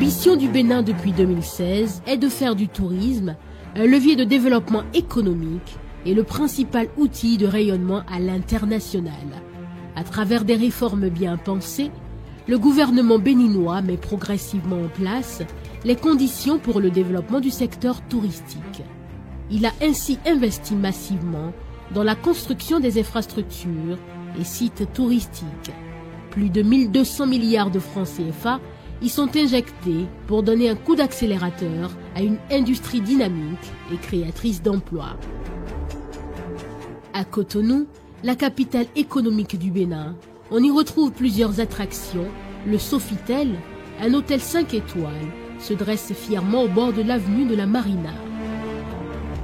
L'ambition du Bénin depuis 2016 est de faire du tourisme un levier de développement économique et le principal outil de rayonnement à l'international. À travers des réformes bien pensées, le gouvernement béninois met progressivement en place les conditions pour le développement du secteur touristique. Il a ainsi investi massivement dans la construction des infrastructures et sites touristiques. Plus de 1200 milliards de francs CFA y sont injectés pour donner un coup d'accélérateur à une industrie dynamique et créatrice d'emplois. À Cotonou, la capitale économique du Bénin, on y retrouve plusieurs attractions. Le Sofitel, un hôtel 5 étoiles, se dresse fièrement au bord de l'avenue de la Marina.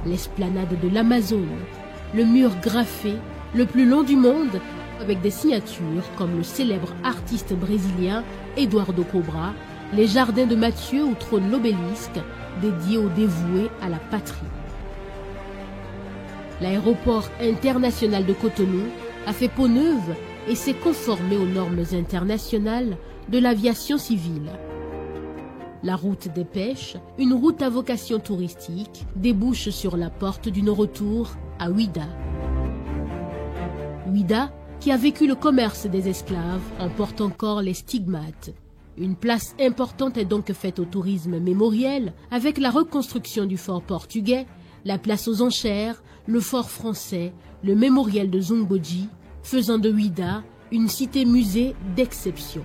L'esplanade de l'Amazone, le mur graffé, le plus long du monde, avec des signatures comme le célèbre artiste brésilien Eduardo Cobra, les jardins de Mathieu où trône l'obélisque dédié aux dévoués à la patrie. L'aéroport international de Cotonou a fait peau neuve et s'est conformé aux normes internationales de l'aviation civile. La route des pêches, une route à vocation touristique, débouche sur la porte du non-retour à Ouida. Ouida, qui a vécu le commerce des esclaves, en porte encore les stigmates. Une place importante est donc faite au tourisme mémoriel avec la reconstruction du fort portugais, la place aux enchères, le fort français, le mémorial de Zongboji, faisant de Ouida une cité-musée d'exception.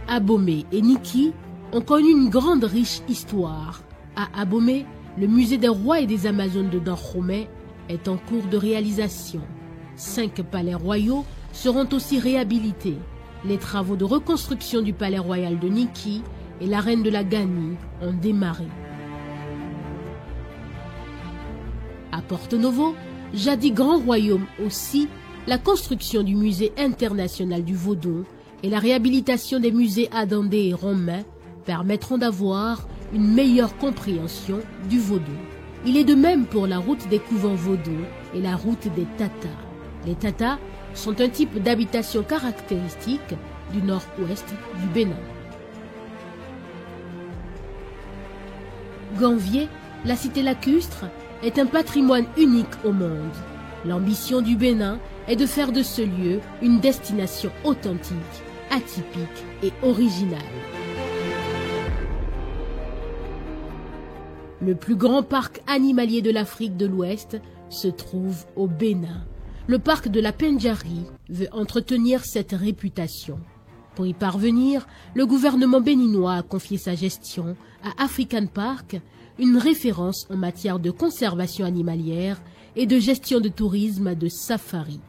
Abomey et Niki ont connu une grande riche histoire. À Abomey, le musée des rois et des Amazones de Dahomey est en cours de réalisation. 5 palais royaux seront aussi réhabilités. Les travaux de reconstruction du palais royal de Niki et la reine de la Ganie ont démarré. À Porto-Novo, jadis grand royaume aussi, la construction du musée international du Vodou et la réhabilitation des musées Adandé et Romain permettront d'avoir une meilleure compréhension du Vodou. Il est de même pour la route des couvents Vodou et la route des Tatas. Les Tatas sont un type d'habitation caractéristique du nord-ouest du Bénin. Ganvier, la cité lacustre, est un patrimoine unique au monde. L'ambition du Bénin est de faire de ce lieu une destination authentique, atypique et originale. Le plus grand parc animalier de l'Afrique de l'Ouest se trouve au Bénin. Le parc de la Pendjari veut entretenir cette réputation. Pour y parvenir, le gouvernement béninois a confié sa gestion à African Park, une référence en matière de conservation animalière et de gestion de tourisme de safari.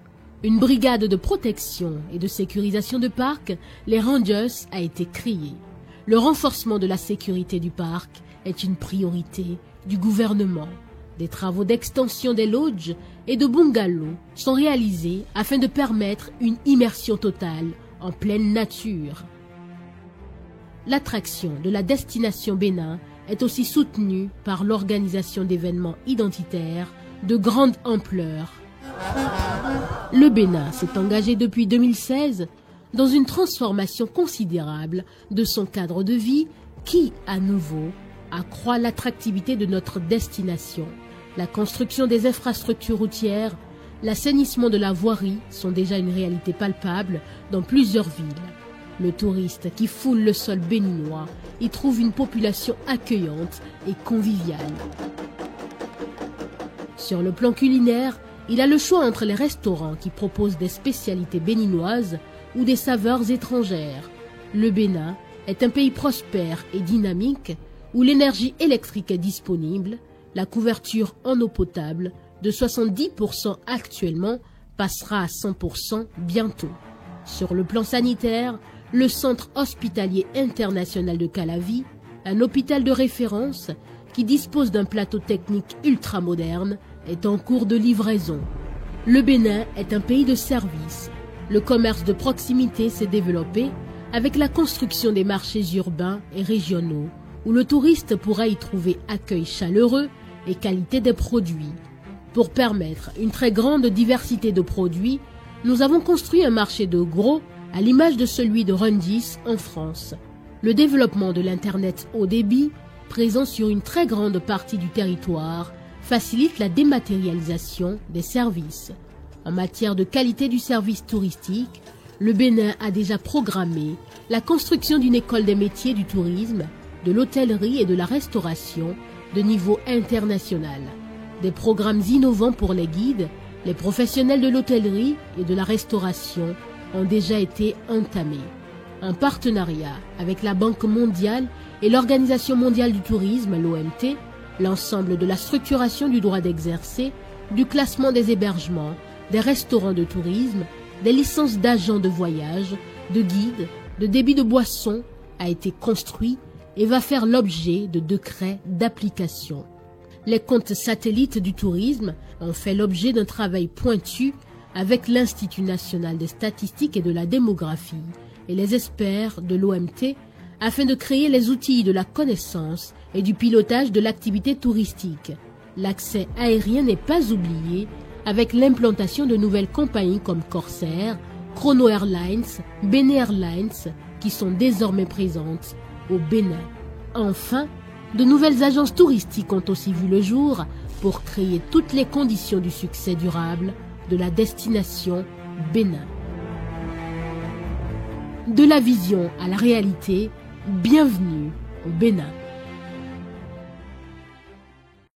Une brigade de protection et de sécurisation de parc, les Rangers, a été créée. Le renforcement de la sécurité du parc est une priorité du gouvernement. Des travaux d'extension des lodges et de bungalows sont réalisés afin de permettre une immersion totale en pleine nature. L'attraction de la destination Bénin est aussi soutenue par l'organisation d'événements identitaires de grande ampleur. Le Bénin s'est engagé depuis 2016 dans une transformation considérable de son cadre de vie qui, à nouveau, accroît l'attractivité de notre destination. La construction des infrastructures routières, l'assainissement de la voirie sont déjà une réalité palpable dans plusieurs villes. Le touriste qui foule le sol béninois y trouve une population accueillante et conviviale. Sur le plan culinaire, il a le choix entre les restaurants qui proposent des spécialités béninoises ou des saveurs étrangères. Le Bénin est un pays prospère et dynamique où l'énergie électrique est disponible, la couverture en eau potable de 70% actuellement passera à 100% bientôt. Sur le plan sanitaire, le centre hospitalier international de Calavi, un hôpital de référence qui dispose d'un plateau technique ultramoderne, est en cours de livraison. Le Bénin est un pays de services. Le commerce de proximité s'est développé avec la construction des marchés urbains et régionaux, où le touriste pourra y trouver accueil chaleureux et qualité des produits. Pour permettre une très grande diversité de produits, nous avons construit un marché de gros à l'image de celui de Rungis en France. Le développement de l'Internet haut débit, présent sur une très grande partie du territoire, facilite la dématérialisation des services. En matière de qualité du service touristique, le Bénin a déjà programmé la construction d'une école des métiers du tourisme, de l'hôtellerie et de la restauration de niveau international. Des programmes innovants pour les guides, les professionnels de l'hôtellerie et de la restauration ont déjà été entamés. Un partenariat avec la Banque mondiale et l'Organisation mondiale du tourisme, l'OMT, l'ensemble de la structuration du droit d'exercer, du classement des hébergements, des restaurants de tourisme, des licences d'agents de voyage, de guides, de débit de boissons a été construit et va faire l'objet de décrets d'application. Les comptes satellites du tourisme ont fait l'objet d'un travail pointu avec l'Institut national des statistiques et de la démographie et les experts de l'OMT afin de créer les outils de la connaissance et du pilotage de l'activité touristique. L'accès aérien n'est pas oublié avec l'implantation de nouvelles compagnies comme Corsair, Chrono Airlines, Bene Airlines qui sont désormais présentes au Bénin. Enfin, de nouvelles agences touristiques ont aussi vu le jour pour créer toutes les conditions du succès durable de la destination Bénin. De la vision à la réalité, bienvenue au Bénin.